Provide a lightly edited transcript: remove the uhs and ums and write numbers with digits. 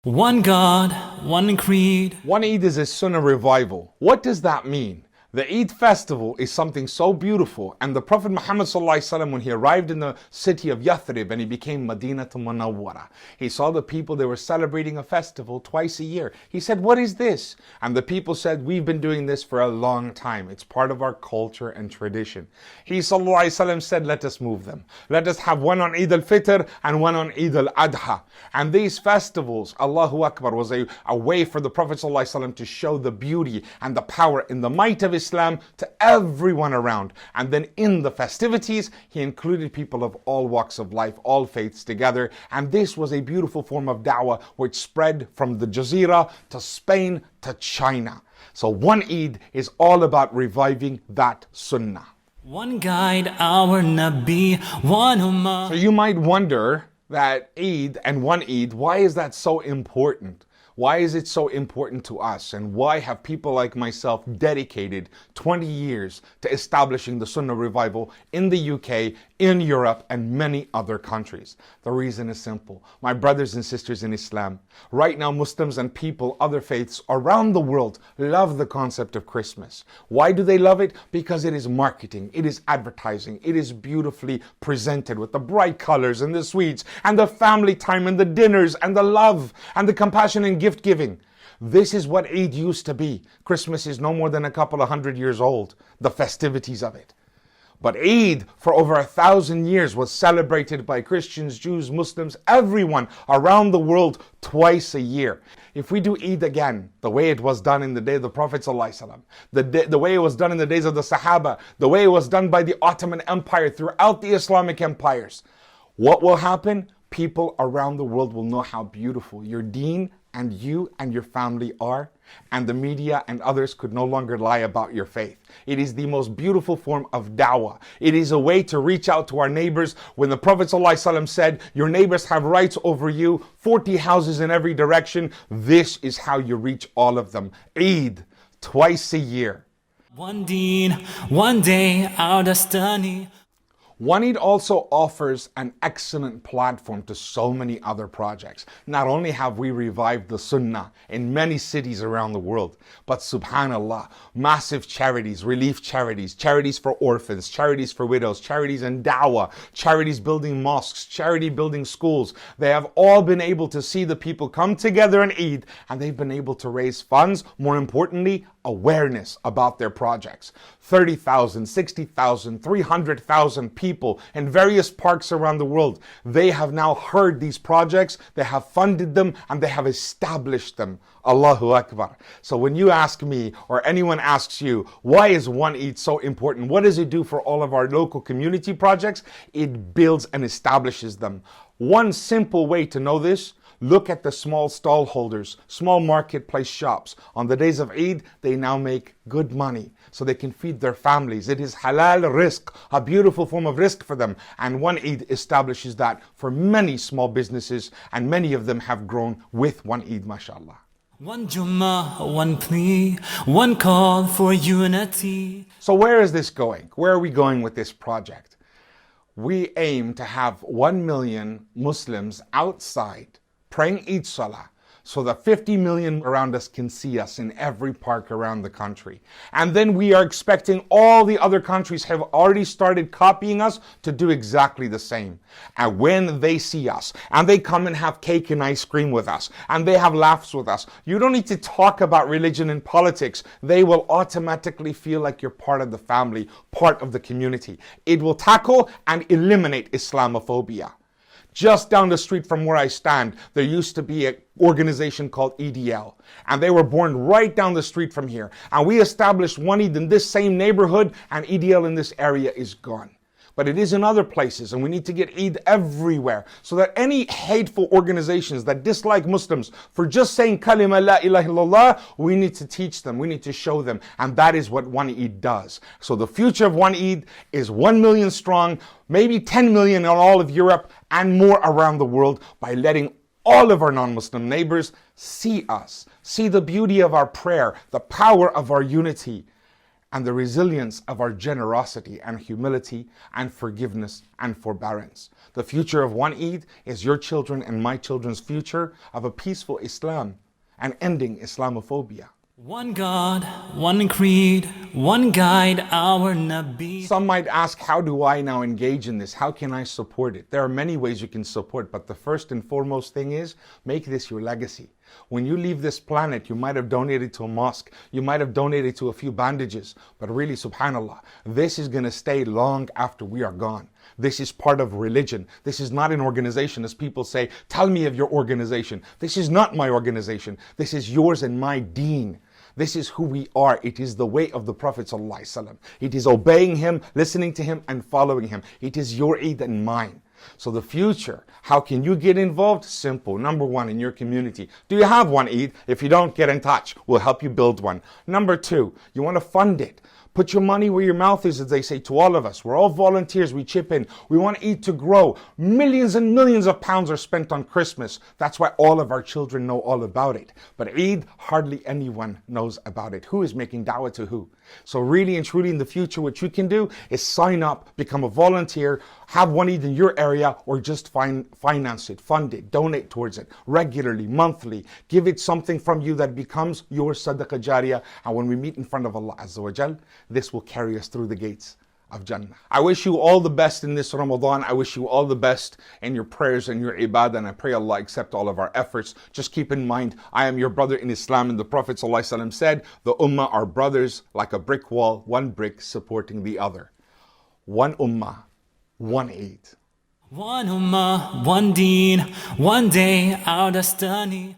One God, one creed. One Eid is a Sunnah revival. What does that mean? The Eid festival is something so beautiful, and the Prophet Muhammad ﷺ, when he arrived in the city of Yathrib and he became Madinatul Munawwara, he saw the people, they were celebrating a festival twice a year. He said, "What is this?" And the people said, "We've been doing this for a long time. It's part of our culture and tradition." He ﷺ said, "Let us move them. Let us have one on Eid al-Fitr and one on Eid al-Adha." And these festivals, Allahu Akbar, was a way for the Prophet ﷺ to show the beauty and the power in the might of Islam to everyone around. And then in the festivities, he included people of all walks of life, all faiths together. And this was a beautiful form of da'wah which spread from the Jazeera to Spain to China. So one Eid is all about reviving that sunnah. One guide, our Nabi, one Ummah. So you might wonder that Eid and one Eid, why is that so important? Why is it so important to us? And why have people like myself dedicated 20 years to establishing the Sunnah revival in the UK, in Europe, and many other countries? The reason is simple. My brothers and sisters in Islam, right now Muslims and people, other faiths around the world love the concept of Christmas. Why do they love it? Because it is marketing, it is advertising, it is beautifully presented with the bright colors and the sweets and the family time and the dinners and the love and the compassion and gift giving. This is what Eid used to be. Christmas is no more than a couple of 100 years old, the festivities of it. But Eid, for over 1,000 years, was celebrated by Christians, Jews, Muslims, everyone around the world twice a year. If we do Eid again, the way it was done in the day of the Prophet ﷺ, the way it was done in the days of the Sahaba, the way it was done by the Ottoman Empire throughout the Islamic empires, what will happen? People around the world will know how beautiful your deen and you and your family are, and the media and others could no longer lie about your faith. It is the most beautiful form of da'wah. It is a way to reach out to our neighbors. When the Prophet ﷺ said, your neighbors have rights over you, 40 houses in every direction, this is how you reach all of them. Eid, twice a year. One deen, one day, our destiny. One Eid also offers an excellent platform to so many other projects. Not only have we revived the Sunnah in many cities around the world, but subhanallah, massive charities, relief charities, charities for orphans, charities for widows, charities in da'wah, charities building mosques, charity building schools. They have all been able to see the people come together on Eid, and they've been able to raise funds, more importantly, awareness about their projects. 30,000, 60,000, 300,000 people in various parks around the world. They have now heard these projects, they have funded them, and they have established them. Allahu Akbar. So when you ask me, or anyone asks you, why is one Eid so important? What does it do for all of our local community projects? It builds and establishes them. One simple way to know this: look at the small stall holders, small marketplace shops. On the days of Eid, they now make good money so they can feed their families. It is halal rizq, a beautiful form of rizq for them. And one Eid establishes that for many small businesses, and many of them have grown with one Eid, mashallah. One Jummah, one plea, one call for unity. So where is this going? Where are we going with this project? We aim to have 1 million Muslims outside praying Eid Salah, so that 50 million around us can see us in every park around the country. And then we are expecting all the other countries have already started copying us to do exactly the same. And when they see us, and they come and have cake and ice cream with us, and they have laughs with us, you don't need to talk about religion and politics. They will automatically feel like you're part of the family, part of the community. It will tackle and eliminate Islamophobia. Just down the street from where I stand, there used to be an organization called EDL. And they were born right down the street from here. And we established one Eid in this same neighborhood, and EDL in this area is gone. But it is in other places, and we need to get Eid everywhere, so that any hateful organizations that dislike Muslims for just saying kalima la ilaha illallah, we need to teach them, we need to show them, and that is what one Eid does. So the future of one Eid is 1 million strong, maybe 10 million in all of Europe and more around the world, by letting all of our non-Muslim neighbors see us, see the beauty of our prayer, the power of our unity, and the resilience of our generosity and humility and forgiveness and forbearance. The future of one Eid is your children and my children's future of a peaceful Islam and ending Islamophobia. One God, one creed, one guide, our Nabi. Some might ask, how do I now engage in this? How can I support it? There are many ways you can support, but the first and foremost thing is make this your legacy. When you leave this planet, you might have donated to a mosque, you might have donated to a few bandages, but really, subhanAllah, this is going to stay long after we are gone. This is part of religion. This is not an organization, as people say, tell me of your organization. This is not my organization. This is yours and my deen. This is who we are. It is the way of the Prophet ﷺ. It is obeying him, listening to him, and following him. It is your Eid and mine. So the future, how can you get involved? Simple. Number one, in your community. Do you have one Eid? If you don't, get in touch. We'll help you build one. Number two, you want to fund it. Put your money where your mouth is, as they say to all of us. We're all volunteers. We chip in. We want Eid to grow. Millions and millions of pounds are spent on Christmas. That's why all of our children know all about it. But Eid, hardly anyone knows about it. Who is making da'wah to who? So really and truly in the future, what you can do is sign up, become a volunteer, have one Eid in your area, or just finance it, fund it, donate towards it regularly, monthly. Give it something from you that becomes your sadaqat jariyah. And when we meet in front of Allah Azza wa Jal, this will carry us through the gates of Jannah. I wish you all the best in this Ramadan. I wish you all the best in your prayers and your ibadah, and I pray Allah accept all of our efforts. Just keep in mind, I am your brother in Islam, and the Prophet ﷺ said, the ummah are brothers like a brick wall, one brick supporting the other. One ummah, one Eid. One ummah, one deen, one day, our destiny.